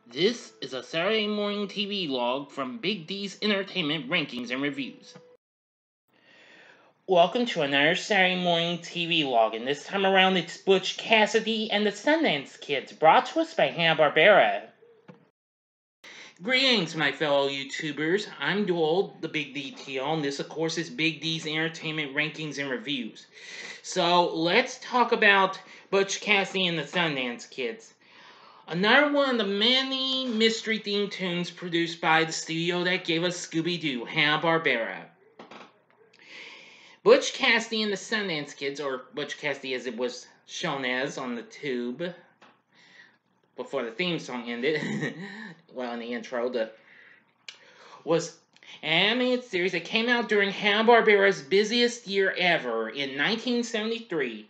This is a Saturday Morning TV log from Big D's Entertainment Rankings and Reviews. Welcome to another Saturday Morning TV log, and this time around it's Butch Cassidy and the Sundance Kids, brought to us by Hanna-Barbera. Greetings, my fellow YouTubers. I'm Duel, the Big DTL, and this, of course, is Big D's Entertainment Rankings and Reviews. So, let's talk about Butch Cassidy and the Sundance Kids. Another one of the many mystery-themed tunes produced by the studio that gave us Scooby-Doo, Hanna-Barbera. Butch Cassidy and the Sundance Kids, or Butch Cassidy as it was shown as on the tube, before the theme song ended, well, in the intro, was an animated series that came out during Hanna-Barbera's busiest year ever in 1973.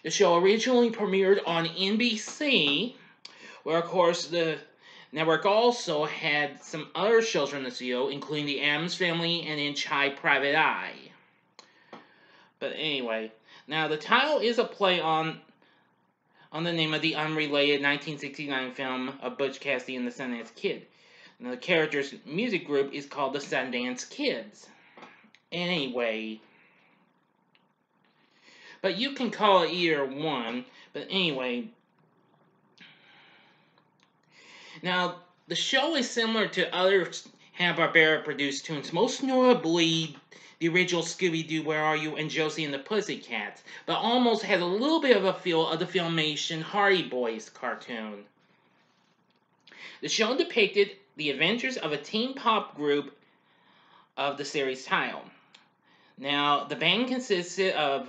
The show originally premiered on NBC, where, of course, the network also had some other shows from the studio, including The Addams Family and In Chai Private Eye. But anyway, now the title is a play on the name of the unrelated 1969 film of Butch Cassidy and the Sundance Kid. Now, the character's music group is called the Sundance Kids. Anyway, but you can call it either one. But anyway, now, the show is similar to other Hanna-Barbera produced tunes, most notably the original Scooby-Doo, Where Are You, and Josie and the Pussycats, but almost has a little bit of a feel of the Filmation Hardy Boys cartoon. The show depicted the adventures of a teen pop group of the series title. Now, the band consisted of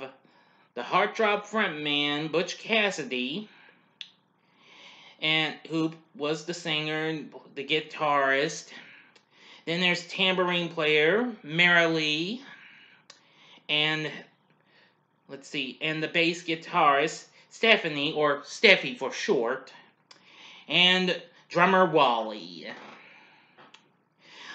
the heartthrob frontman, Butch Cassidy, and who was the singer, the guitarist. Then there's tambourine player, Marilee, and and the bass guitarist, Stephanie, or Steffi for short, and drummer Wally.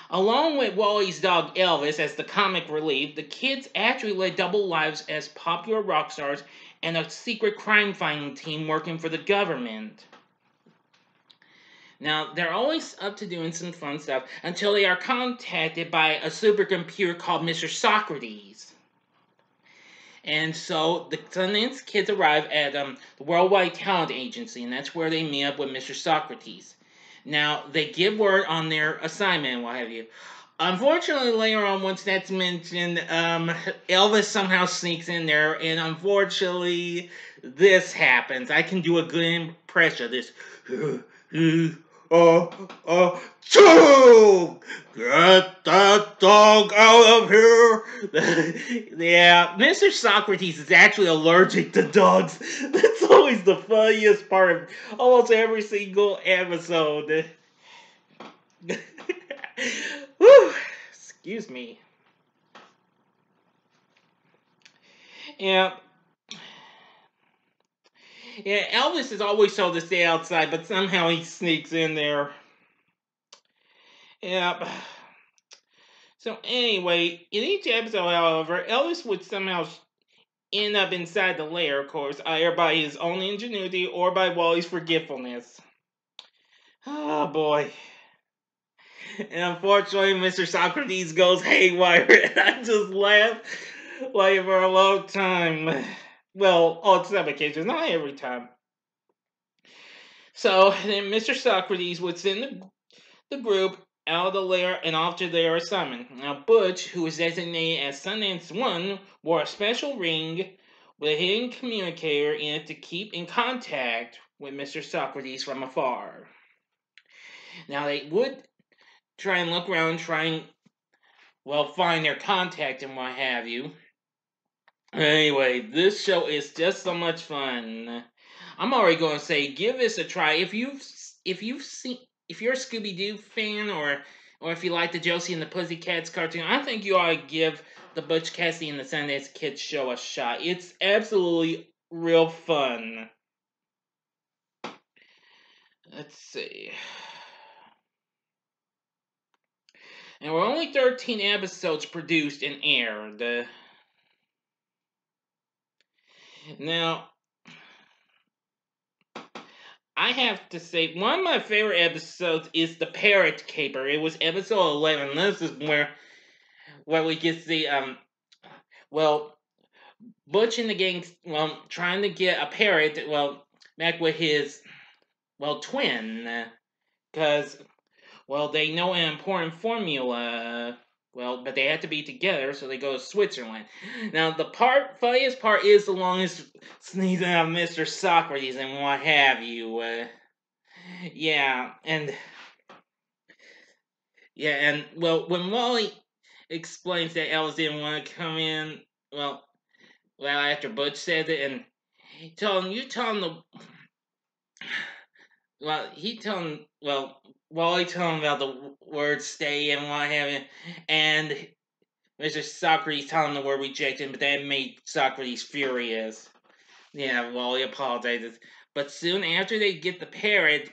Along with Wally's dog Elvis as the comic relief, the kids actually led double lives as popular rock stars and a secret crime-fighting team working for the government. Now, they're always up to doing some fun stuff until they are contacted by a supercomputer called Mr. Socrates. And so, the Sundance Kids arrive at the Worldwide Talent Agency, and that's where they meet up with Mr. Socrates. Now, they give word on their assignment and what have you. Unfortunately, later on, once that's mentioned, Elvis somehow sneaks in there, and unfortunately, this happens. I can do a good impression of this. Get that dog out of here! Yeah, Mr. Socrates is actually allergic to dogs. That's always the funniest part of almost every single episode. Whew, excuse me. Yeah. Yeah, Elvis is always told to stay outside, but somehow he sneaks in there. Yep. So anyway, in each episode, however, Elvis would somehow end up inside the lair, of course, either by his own ingenuity or by Wally's forgetfulness. Oh boy. And unfortunately, Mr. Socrates goes haywire, and I just laughed like for a long time. Well, on some occasions, not every time. So, then Mr. Socrates would send the group out of the lair and off to their assignment. Now, Butch, who was designated as Sundance 1, wore a special ring with a hidden communicator in it to keep in contact with Mr. Socrates from afar. Now, they would try and look around, find their contact and what have you. Anyway, this show is just so much fun. I'm already going to say, give this a try. If you're a Scooby-Doo fan, or if you like the Josie and the Pussycats cartoon, I think you ought to give the Butch Cassidy and the Sundance Kids show a shot. It's absolutely real fun. Let's see. And we're only 13 episodes produced and aired. Now, I have to say, one of my favorite episodes is the Parrot Caper. It was episode 11. This is where we get the well, Butch and the gang, trying to get a parrot, back with his, twin, because, they know an important formula. But they have to be together, so they go to Switzerland. Now, the funniest part is the longest sneezing out of Mr. Socrates and what have you. Yeah, and when Wally explains that Elvis didn't want to come in, after Butch said it, and you tell him Wally told him about the word stay and what have you, and Mr. Socrates told him the word rejected, but that made Socrates furious. Yeah, Wally apologizes. But soon after they get the parrot,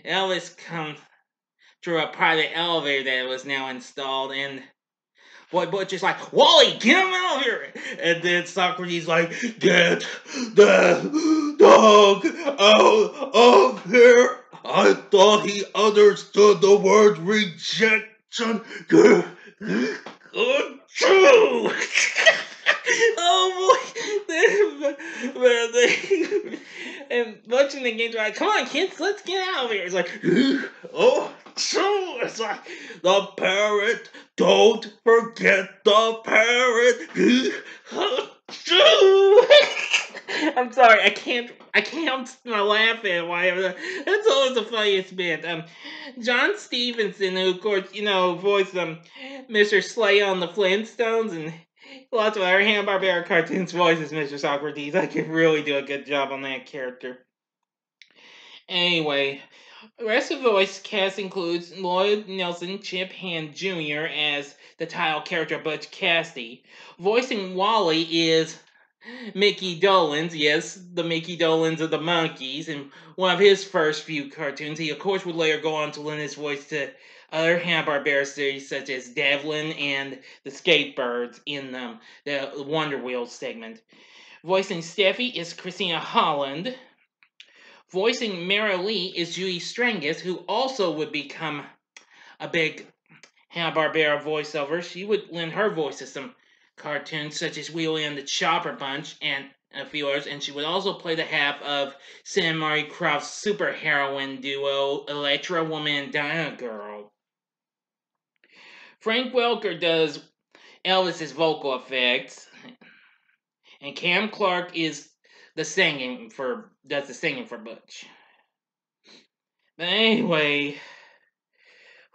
Elvis comes through a private elevator that was now installed, and Boy Butch is like, Wally, get him out of here! And then Socrates like, get the dog out of here! I thought he understood the word rejection. True! Oh boy! And Butch and the gang are like, come on kids, let's get out of here. It's like, oh, true! It's like, the parrot, don't forget the parrot. I'm sorry, I can't not laugh at whatever. That's always the funniest bit. John Stevenson, who of course, voiced Mr. Slay on the Flintstones, and lots of other Hanna-Barbera cartoons voices Mr. Socrates. I could really do a good job on that character. Anyway, the rest of the voice cast includes Lloyd Nelson Chip Hand Jr. as the title character Butch Cassidy. Voicing Wally is Mickey Dolenz, yes, the Mickey Dolenz of the Monkees, in one of his first few cartoons. He, of course, would later go on to lend his voice to other Hanna-Barbera series such as Devlin and the Skatebirds in the Wonder Wheels segment. Voicing Steffi is Christina Holland. Voicing Mara Lee is Judy Strangis, who also would become a big Hanna-Barbera voiceover. She would lend her voice to some cartoons such as Wheelie and the Chopper Bunch and a few others, and she would also play the half of Sam Murray Croft's superheroine duo Electra Woman and Dinah Girl. Frank Welker does Elvis's vocal effects, and Cam Clark does the singing for Butch. But anyway,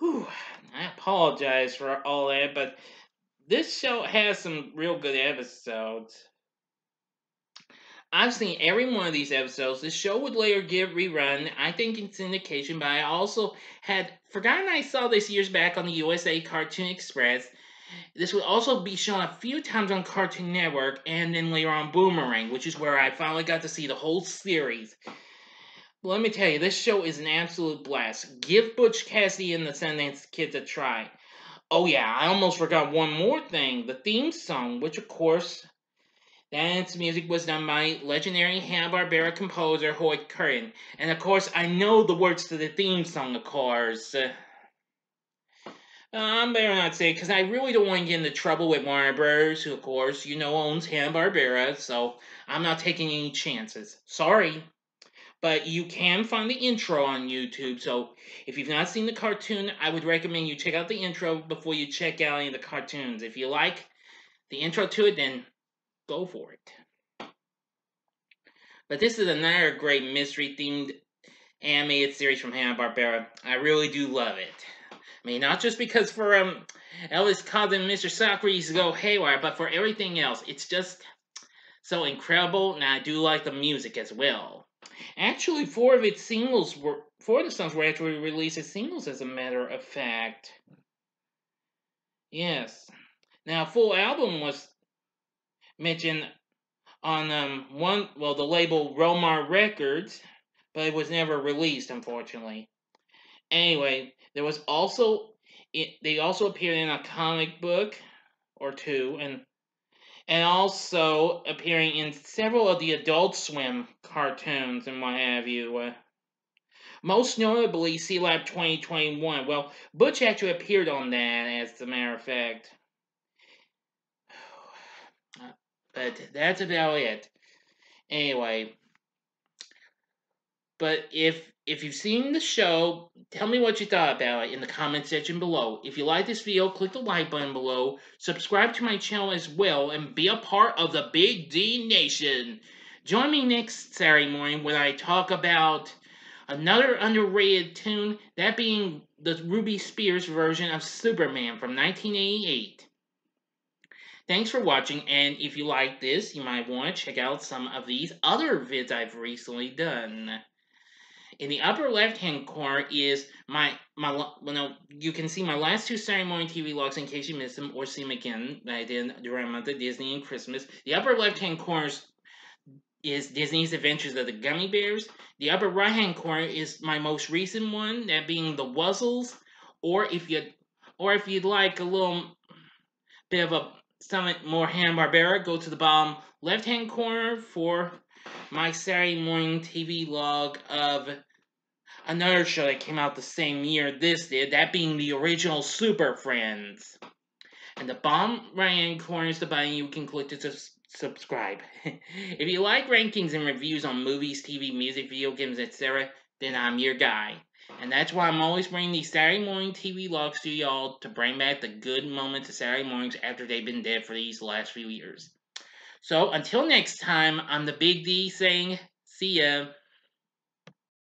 I apologize for all that, but this show has some real good episodes. I've seen every one of these episodes. The show would later get rerun, I think in syndication, but I also had forgotten I saw this years back on the USA Cartoon Express. This would also be shown a few times on Cartoon Network, and then later on Boomerang, which is where I finally got to see the whole series. But let me tell you, this show is an absolute blast. Give Butch Cassidy and the Sundance Kids a try. Oh yeah, I almost forgot one more thing. The theme song, which of course, that music was done by legendary Hanna-Barbera composer Hoyt Curtin. And of course, I know the words to the theme song, of course. I'm better not say, because I really don't want to get into trouble with Warner Bros., who of course, owns Hanna-Barbera, so I'm not taking any chances. Sorry. But you can find the intro on YouTube, so if you've not seen the cartoon, I would recommend you check out the intro before you check out any of the cartoons. If you like the intro to it, then go for it. But this is another great mystery-themed animated series from Hanna-Barbera. I really do love it. I mean, not just because for Elvis causing Mr. Socrates to go haywire, but for everything else. It's just so incredible, and I do like the music as well. Actually, four of the songs were actually released as singles, as a matter of fact. Yes. Now, a full album was mentioned on the label Romar Records, but it was never released, unfortunately. Anyway, they also appeared in a comic book or two, and also appearing in several of the Adult Swim cartoons and what have you. Most notably, C-Lab 2021. Well, Butch actually appeared on that, as a matter of fact. But that's about it. Anyway, but if you've seen the show, tell me what you thought about it in the comment section below. If you like this video, click the like button below, subscribe to my channel as well, and be a part of the Big D Nation. Join me next Saturday morning when I talk about another underrated tune, that being the Ruby Spears version of Superman from 1988. Thanks for watching, and if you like this, you might want to check out some of these other vids I've recently done. In the upper left-hand corner is you can see my last two Saturday Morning TV logs in case you missed them or see them again that I did during the month of Disney and Christmas. The upper left-hand corner is Disney's Adventures of the Gummy Bears. The upper right-hand corner is my most recent one, that being the Wuzzles. Or if you'd like a little bit of something more Hanna-Barbera, go to the bottom left-hand corner for my Saturday Morning TV log of another show that came out the same year this did, that being the original Super Friends. And the bottom right-hand corner is the button you can click to subscribe. If you like rankings and reviews on movies, TV, music, video games, etc., then I'm your guy. And that's why I'm always bringing these Saturday Morning TV logs to y'all to bring back the good moments of Saturday mornings after they've been dead for these last few years. So, until next time, I'm the Big D saying, see ya.